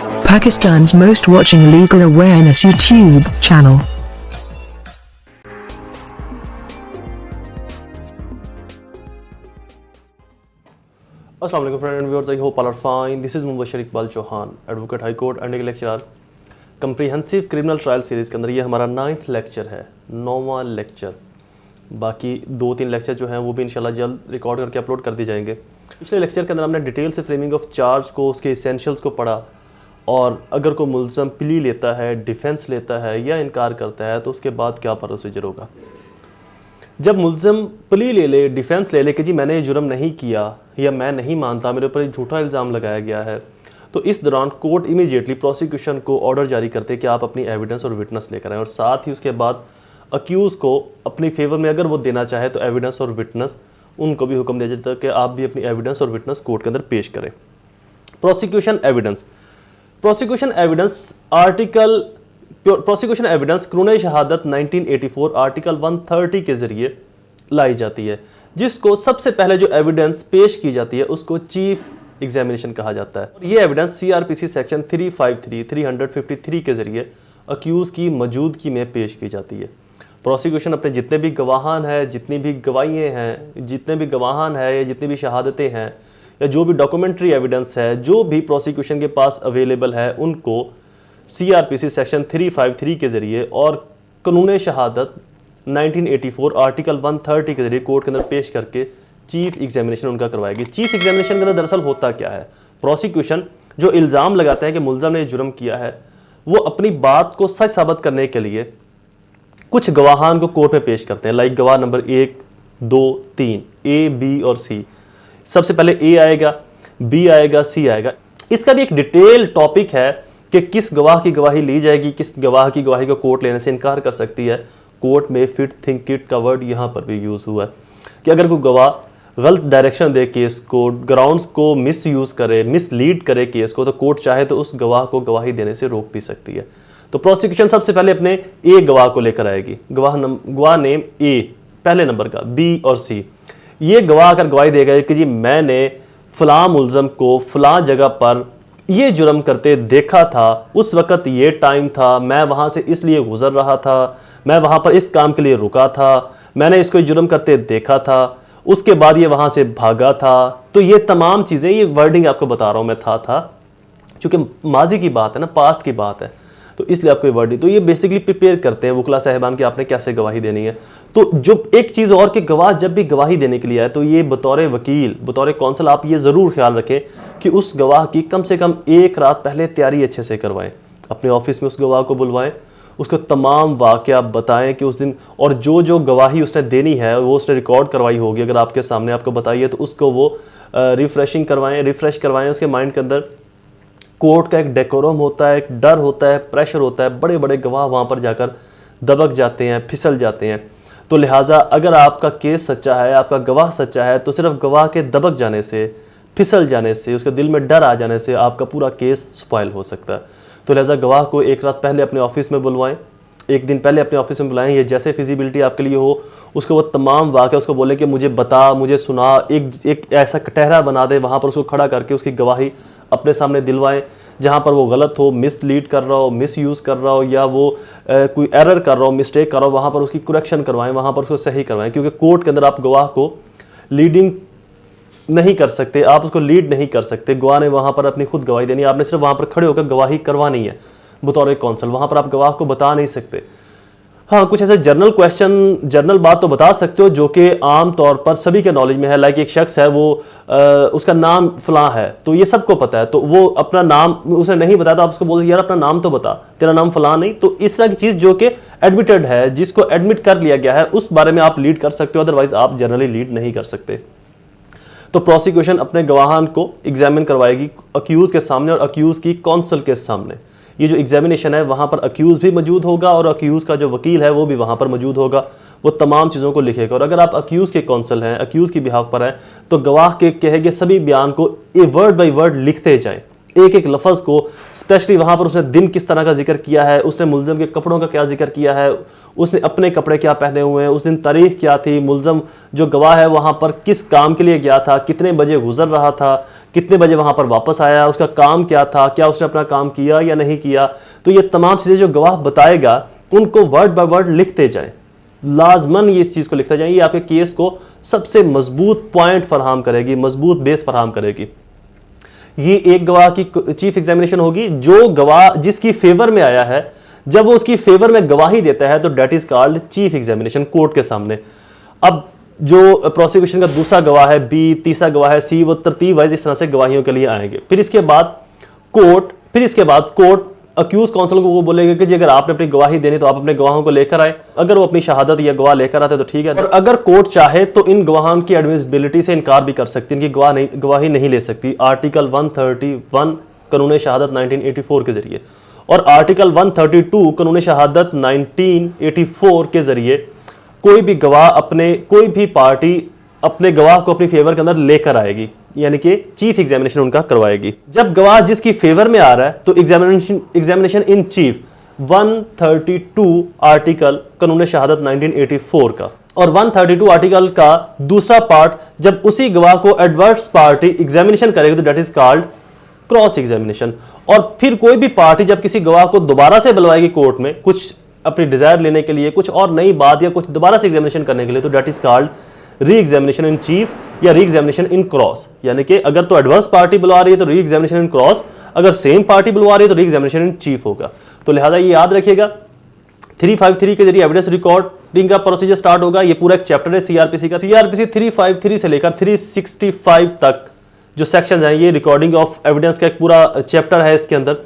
Pakistan's most watching legal awareness YouTube channel. अस्सलाम वालेकुम friend and viewers, I hope all are fine. This is Mubashar Iqbal Chauhan, advocate high court and lecturer comprehensive criminal trial series के अंदर ये हमारा 9th lecture है, 9वां lecture. बाकी 2-3 lecture जो हैं वो भी इंशाल्लाह जल्द रिकॉर्ड करके अपलोड कर दिए जाएंगे। पिछले लेक्चर के अंदर हमने डिटेल से फ्रेमिंग ऑफ चार्ज को, उसके इसेंशियल्स को पढ़ा, और अगर कोई मुल्ज़म प्ली लेता है, डिफेंस लेता है या इनकार करता है तो उसके बाद क्या प्रोसीजर होगा। जब मुल्ज़म प्ली ले ले, डिफेंस ले ले कि जी मैंने ये जुर्म नहीं किया या मैं नहीं मानता, मेरे ऊपर झूठा इल्ज़ाम लगाया गया है, तो इस दौरान कोर्ट इमीडिएटली प्रोसिक्यूशन को ऑर्डर जारी करते कि आप अपनी एविडेंस और विटनेस लेकर आएँ, और साथ ही उसके बाद अक्यूज़ को अपनी फेवर में अगर वो देना चाहे तो एविडेंस और विटनेस उनको भी हुक्म दिया जाता है कि आप भी अपनी एविडेंस और विटनेस कोर्ट के अंदर पेश करें। प्रोसिक्यूशन एविडेंस, प्रोसिक्यूशन एविडेंस कानून शहादत 1984 आर्टिकल 130 के जरिए लाई जाती है, जिसको सबसे पहले जो एविडेंस पेश की जाती है उसको चीफ एग्जामिनेशन कहा जाता है। ये एविडेंस CRPC सेक्शन 353 के जरिए अक्यूज की मौजूदगी में पेश की जाती है। प्रोसिक्यूशन अपने जितने भी गवाहान हैं, जितनी भी गवाहियाँ हैं, जितने भी गवाहान हैं या जितनी भी शहादतें हैं या जो भी डॉक्यूमेंट्री एविडेंस है, जो भी प्रोसिक्यूशन के पास अवेलेबल है, उनको CRPC सेक्शन 353 के जरिए और कानून शहादत 1984 आर्टिकल 130 के जरिए कोर्ट के अंदर पेश करके चीफ एग्जामिनेशन उनका करवाएगी। चीफ एग्जामिनेशन के अंदर दरअसल होता क्या है, प्रोसिक्यूशन जो इल्ज़ाम लगाते हैं कि मुल्ज़म ने जुर्म किया है, वो अपनी बात को सच साबित करने के लिए कुछ गवाहान को कोर्ट में पेश करते हैं। लाइक गवाह नंबर 1, 2, 3, A, B और C। सबसे पहले A आएगा, B आएगा, C आएगा। इसका भी एक डिटेल टॉपिक है कि किस गवाह की गवाही ली जाएगी, किस गवाह की गवाही को कोर्ट लेने से इनकार कर सकती है। कोर्ट में फिट थिंक इट का वर्ड यहाँ पर भी यूज़ हुआ है कि अगर कोई गवाह गलत डायरेक्शन दे केस को, ग्राउंड्स को मिस यूज़ करे, मिसलीड करे केस को, तो कोर्ट चाहे तो उस गवाह को गवाही देने से रोक भी सकती है। तो प्रोसिक्यूशन सबसे पहले अपने A गवाह को लेकर आएगी, गवाह नेम A पहले नंबर का, B और C। ये गवाह अगर गवाही देगा कि जी मैंने फलां मुल्ज़म को फलां जगह पर ये जुर्म करते देखा था, उस वक़्त ये टाइम था, मैं वहाँ से इसलिए गुज़र रहा था, मैं वहाँ पर इस काम के लिए रुका था, मैंने इसको जुर्म करते देखा था, उसके बाद ये वहाँ से भागा था। तो ये तमाम चीज़ें, ये वर्डिंग आपको बता रहा हूँ मैं, था चूँकि माजी की बात है ना, पास्ट की बात है, तो इसलिए आपको ये वर्डिंग, तो ये बेसिकली प्रिपेयर करते हैं वकला साहिबान कि आपने कैसे गवाही देनी है। तो जो एक चीज़ और कि गवाह जब भी गवाही देने के लिए आए तो ये बतौर वकील, बतौर कौंसल आप ये ज़रूर ख्याल रखें कि उस गवाह की कम से कम एक रात पहले तैयारी अच्छे से करवाएं। अपने ऑफिस में उस गवाह को बुलवाएं, उसको तमाम वाक़या बताएं कि उस दिन, और जो गवाही उसने देनी है वो उसने रिकॉर्ड करवाई होगी, अगर आपके सामने आपको बताइए तो उसको वो रिफ्रेश करवाएं उसके माइंड के अंदर। कोर्ट का एक डेकोरम होता है, एक डर होता है, प्रेशर होता है, बड़े बड़े गवाह वहाँ पर जाकर दबक जाते हैं, फिसल जाते हैं। तो लिहाजा अगर आपका केस सच्चा है, आपका गवाह सच्चा है, तो सिर्फ गवाह के दबक जाने से, फिसल जाने से, उसके दिल में डर आ जाने से आपका पूरा केस स्पॉइल हो सकता है। तो लिहाजा गवाह को एक रात पहले अपने ऑफिस में बुलवाएं, एक दिन पहले अपने ऑफिस में बुलाएं, ये जैसे फिजिबिलिटी आपके लिए हो, उसको वो तमाम वाक़या उसको बोले कि मुझे बता, मुझे सुना, एक ऐसा कटहरा बना दे, वहाँ पर उसको खड़ा करके उसकी गवाही अपने सामने दिलवाएं। जहाँ पर वो गलत हो, मिसलीड कर रहा हो, मिस यूज़ कर रहा हो, या वो कोई एरर कर रहा हो, मिस्टेक कर रहा हो, वहाँ पर उसकी करेक्शन करवाएं, वहाँ पर उसको सही करवाएं। क्योंकि कोर्ट के अंदर आप गवाह को लीडिंग नहीं कर सकते, आप उसको लीड नहीं कर सकते। गवाह ने वहाँ पर अपनी खुद गवाही देनी है, आपने सिर्फ वहाँ पर खड़े होकर गवाही करवानी है बतौर कौंसल, वहाँ पर आप गवाह को बता नहीं सकते। हाँ, कुछ ऐसे जनरल बात तो बता सकते हो जो कि आम तौर पर सभी के नॉलेज में है। लाइक एक शख्स है, वो उसका नाम फलां है, तो ये सबको पता है, तो वो अपना नाम उसे नहीं बताया तो आप उसको बोलते यार अपना नाम तो बता, तेरा नाम फलां नहीं। तो इस तरह की चीज़ जो कि एडमिटेड है, जिसको एडमिट कर लिया गया है, उस बारे में आप लीड कर सकते हो, अदरवाइज आप जनरली लीड नहीं कर सकते। तो प्रोसिक्यूशन अपने गवाहान को एग्जामिन करवाएगी अक्यूज़ के सामने और अक्यूज़ की कौंसल के सामने। ये जो एग्जामिनेशन है वहाँ पर अक्यूज़ भी मौजूद होगा और अक्यूज़ का जो वकील है वो भी वहाँ पर मौजूद होगा, वो तमाम चीज़ों को लिखेगा। और अगर आप अक्यूज़ के कौंसल हैं, अक्यूज़ की बिहाफ पर हैं, तो गवाह के कहे गए सभी बयान को वर्ड बाई वर्ड लिखते जाएं, एक एक लफ्ज़ को, स्पेशली वहाँ पर उसने दिन किस तरह का जिक्र किया है, उसने मुल्ज़म के कपड़ों का क्या जिक्र किया है, उसने अपने कपड़े क्या पहने हुए हैं, उस दिन तारीख क्या थी, मुल्ज़म जो गवाह है वहाँ पर किस काम के लिए गया था, कितने बजे गुजर रहा था, कितने बजे वहां पर वापस आया, उसका काम क्या था, क्या उसने अपना काम किया या नहीं किया। तो ये तमाम चीजें जो गवाह बताएगा उनको वर्ड बाय वर्ड लिखते जाएं, लाजमन ये इस चीज को लिखते जाएं। ये आपके केस को सबसे मजबूत पॉइंट फराहम करेगी, मजबूत बेस फराहम करेगी। ये एक गवाह की चीफ एग्जामिनेशन होगी। जो गवाह जिसकी फेवर में आया है, जब वो उसकी फेवर में गवाही देता है तो that is called chief examination court के सामने। अब जो प्रोसिक्यूशन का दूसरा गवाह है बी, तीसरा गवाह है सी, वो तरतीब वाइज इस तरह से गवाहियों के लिए आएंगे। फिर इसके बाद कोर्ट अक्यूज काउंसिल को वो बोलेगा कि जी अगर आपने अपनी गवाही देनी तो आप अपने गवाहों को लेकर आए। अगर वो अपनी शहादत या गवाह लेकर आते तो ठीक है, और अगर कोर्ट चाहे तो इन गवाहों की एडमिसिबिलिटी से इनकार भी कर सकती है, इनकी गवाही नहीं ले सकती आर्टिकल 131 कानून शहादत 1984 के जरिए, और आर्टिकल 132 कानून शहादत 1984 के जरिए कोई भी पार्टी अपने गवाह को अपनी फेवर के अंदर लेकर आएगी, यानी कि चीफ एग्जामिनेशन उनका करवाएगी। जब गवाह जिसकी फेवर में आ रहा है तो एग्जामिनेशन इन चीफ 132 आर्टिकल कानून शहादत 1984 का, और 132 आर्टिकल का दूसरा पार्ट जब उसी गवाह को एडवर्स पार्टी एग्जामिनेशन करेगी तो that is called cross examination. और फिर कोई भी पार्टी जब किसी गवाह को दोबारा से बुलवाएगी कोर्ट में कुछ अपनी डिजायर लेने के लिए, कुछ और नई बात या कुछ दोबारा से एग्जामिनेशन करने के लिए, तो that is called re examination in chief या री एग्जामिनेशन इन क्रॉस। यानी कि अगर तो एडवर्स पार्टी बुलवा रही है तो री एग्जामिनेशन इन क्रॉस, अगर सेम पार्टी बुलवा रही है तो री एग्जामिनेशन इन चीफ होगा। तो लिहाजा ये याद रखिएगा 353 के जरिए एविडेंस रिकॉर्डिंग का प्रोसीजर स्टार्ट होगा। ये पूरा एक चैप्टर है सीआरपीसी का। सीआरपीसी 353 से लेकर 365 तक जो सेक्शन है ये रिकॉर्डिंग ऑफ एविडेंस का एक पूरा चैप्टर है इसके अंदर।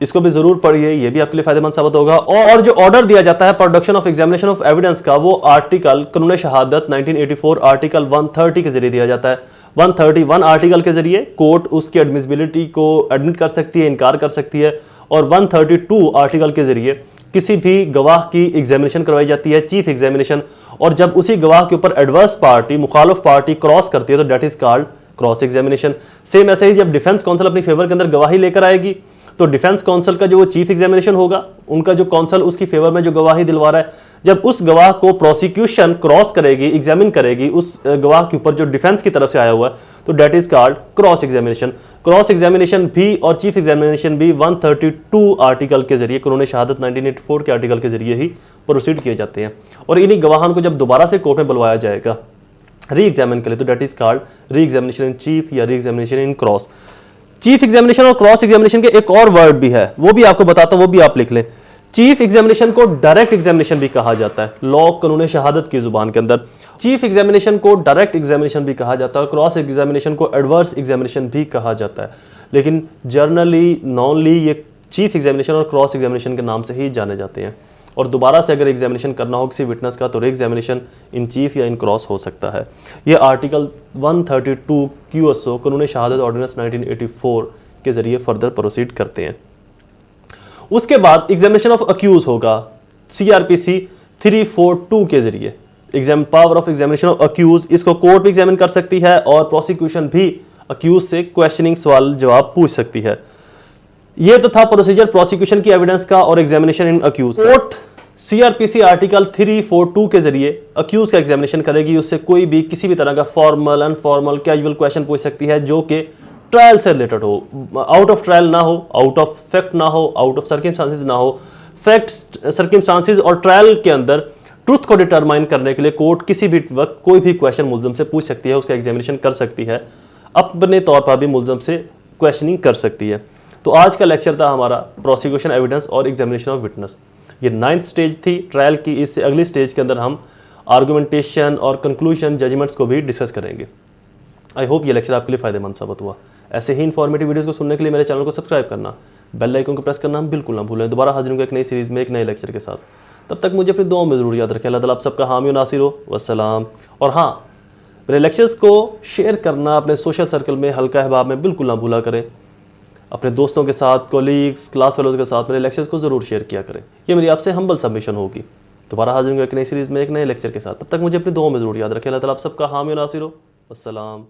इसको भी जरूर पढ़िए, ये भी आपके लिए फायदेमंद साबित होगा। और जो ऑर्डर दिया जाता है production of examination of evidence का, वो आर्टिकल कानून शहादत 1984 आर्टिकल 130 के जरिए दिया जाता है। 131 आर्टिकल के जरिए कोर्ट उसकी एडमिसिबिलिटी को एडमिट कर सकती है, इनकार कर सकती है, और 132 आर्टिकल के जरिए किसी भी गवाह की एग्जामिनेशन करवाई जाती है, चीफ एग्जामिनेशन। और जब उसी गवाह के ऊपर एडवर्स पार्टी, मुखालिफ पार्टी क्रॉस करती है तो that is called cross examination. Same ऐसे ही जब डिफेंस काउंसिल अपनी फेवर के अंदर गवाही लेकर आएगी तो डिफेंस काउंसिल का जो वो चीफ एग्जामिनेशन होगा, उनका जो काउंसिल उसकी फेवर में जो गवाही दिलवा रहा है, जब उस गवाह को प्रोसिक्यूशन क्रॉस करेगी, एग्जामिन करेगी उस गवाह के ऊपर जो डिफेंस की तरफ से आया हुआ है, तो that is called cross examination. Cross examination भी और चीफ एग्जामिनेशन भी 132 आर्टिकल के जरिए, कानून शहादत 1984 के आर्टिकल के जरिए ही प्रोसीड किए जाते हैं। और इन्हीं गवाहों को जब दोबारा से कोर्ट में बुलवाया जाएगा री एग्जामिन के लिए तो that is called re examination in chief या re examination in cross. Chief examination और क्रॉस एग्जामिनेशन के एक और वर्ड भी है, वो भी आपको बताता हूं, वो भी आप लिख लें। चीफ एग्जामिनेशन को डायरेक्ट एग्जामिनेशन भी कहा जाता है लॉ कानून शहादत की जुबान के अंदर। चीफ एग्जामिनेशन को डायरेक्ट एग्जामिनेशन भी कहा जाता है, क्रॉस एग्जामिनेशन को एडवर्स एग्जामिनेशन भी कहा जाता है, लेकिन जर्नली नॉनली ये चीफ एग्जामिनेशन और क्रॉस एग्जामिनेशन के नाम से ही जाने जाते हैं। और दोबारा से अगर एग्जामिनेशन करना हो किसी विटनेस का तो री एग्जामिनेशन इन चीफ या इन क्रॉस हो सकता है। ये आर्टिकल 132 QSO कानून शहादत ऑर्डिनेंस 1984 के जरिए फर्दर प्रोसीड करते हैं। उसके बाद एग्जामिनेशन ऑफ अक्यूज होगा CRPC 342 के जरिए। Power of examination of accused, इसको कोर्ट भी एग्जामिन कर सकती है और प्रोसिक्यूशन भी अक्यूज से क्वेश्चनिंग सवाल जवाब पूछ सकती है। ये तो था प्रोसीजर प्रोसिक्यूशन की एविडेंस का और examination in accused. Court CRPC article 342 के जरिए अक्यूज का एग्जामिनेशन करेगी, उससे कोई भी किसी भी तरह का फॉर्मल, अनफॉर्मल, कैजुअल क्वेश्चन पूछ सकती है जो कि ट्रायल से रिलेटेड हो, आउट ऑफ ट्रायल ना हो, आउट ऑफ फैक्ट ना हो, आउट ऑफ सर्किमस्टांसेस ना हो। फैक्ट, सर्किमस्टांसेस और ट्रायल के अंदर ट्रुथ को डिटरमाइन करने के लिए कोर्ट किसी भी वक्त कोई भी क्वेश्चन मुल्ज़िम से पूछ सकती है, उसका एग्जामिनेशन कर सकती है, अपने तौर पर भी मुल्ज़िम से क्वेश्चनिंग कर सकती है। तो आज का लेक्चर था हमारा प्रोसिक्यूशन एविडेंस और एग्जामिनेशन ऑफ विटनेस। ये 9th स्टेज थी ट्रायल की। इससे अगली स्टेज के अंदर हम आर्गुमेंटेशन और कंक्लूजन, जजमेंट्स को भी डिस्कस करेंगे। आई होप ये लेक्चर आपके लिए फायदेमंद साबित हुआ। ऐसे ही इन्फॉर्मेटिव वीडियोस को सुनने के लिए मेरे चैनल को सब्सक्राइब करना, बेल आइकन को प्रेस करना हम बिल्कुल ना भूलें। दोबारा हाजिर होंगे एक नई सीरीज में एक नए लेक्चर के साथ। तब तक मुझे अपनी दुआओं में जरूर याद रखें। अल्लाह ताला आप सबका हामी और नासिर हो। वस्सलाम। और हाँ, मेरे लेक्चर्स को शेयर करना अपने सोशल सर्कल में, हल्का अहबाब में बिल्कुल ना भूला करें। अपने दोस्तों के साथ, कोलीग्स, क्लास फेलोज के साथ मेरे लेक्चर्स को जरूर शेयर किया करें। ये मेरी आपसे हम्बल सबमिशन होगी। दोबारा हाजिर होंगे एक नई सीरीज में एक नए लेक्चर के साथ। तब तक मुझे अपनी दुआओं में जरूर याद रखें। अल्लाह ताला आप सबका हामी और नासिर हो। वस्सलाम।